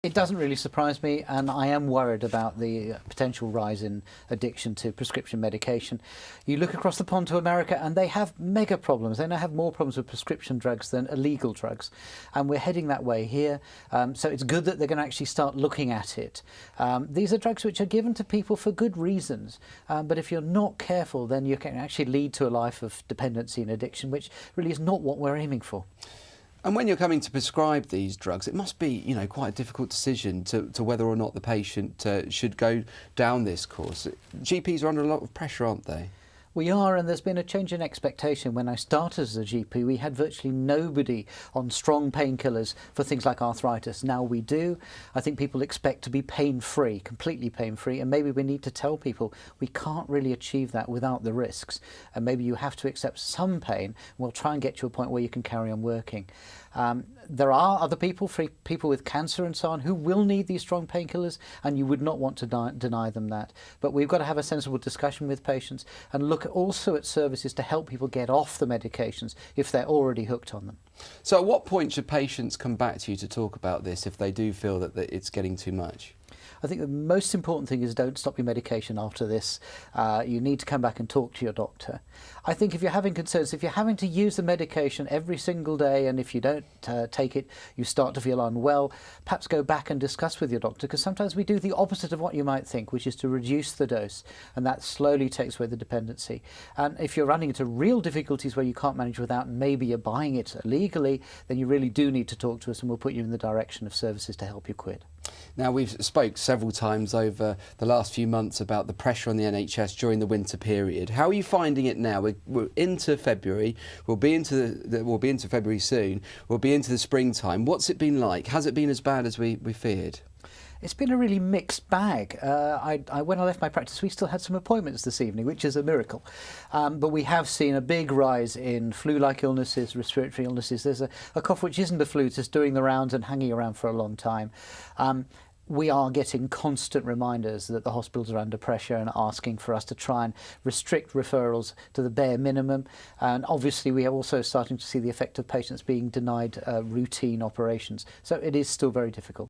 It doesn't really surprise me, and I am worried about the potential rise in addiction to prescription medication. You look across the pond to America and they have mega problems. They now have more problems with prescription drugs than illegal drugs, and we're heading that way here. So it's good that they're going to actually start looking at it. These are drugs which are given to people for good reasons, but if you're not careful, then you can actually lead to a life of dependency and addiction, which really is not what we're aiming for. And when you're coming to prescribe these drugs, it must be, quite a difficult decision to whether or not the patient should go down this course. GPs are under a lot of pressure, aren't they? We are, and there's been a change in expectation. When I started as a GP, we had virtually nobody on strong painkillers for things like arthritis. Now we do. I think people expect to be pain-free, completely pain-free, and maybe we need to tell people we can't really achieve that without the risks. And maybe you have to accept some pain, and we'll try and get to a point where you can carry on working. There are other people, people with cancer and so on, who will need these strong painkillers, and you would not want to deny them that. But we've got to have a sensible discussion with patients and look also at services to help people get off the medications if they're already hooked on them. So at what point should patients come back to you to talk about this if they do feel that it's getting too much? I think the most important thing is don't stop your medication after this. You need to come back and talk to your doctor. I think if you're having concerns, if you're having to use the medication every single day, and if you don't take it, you start to feel unwell, perhaps go back and discuss with your doctor, because sometimes we do the opposite of what you might think, which is to reduce the dose, and that slowly takes away the dependency. And if you're running into real difficulties where you can't manage without, and maybe you're buying it illegally, then you really do need to talk to us, and we'll put you in the direction of services to help you quit. Now, we've spoke several times over the last few months about the pressure on the NHS during the winter period. How are you finding it now? We're into February. We'll be into February soon. We'll be into the springtime. What's it been like? Has it been as bad as we feared? It's been a really mixed bag. When I left my practice, we still had some appointments this evening, which is a miracle. But we have seen a big rise in flu-like illnesses, respiratory illnesses. There's a cough which isn't a flu, just doing the rounds and hanging around for a long time. We are getting constant reminders that the hospitals are under pressure and asking for us to try and restrict referrals to the bare minimum. And obviously we are also starting to see the effect of patients being denied routine operations. So it is still very difficult.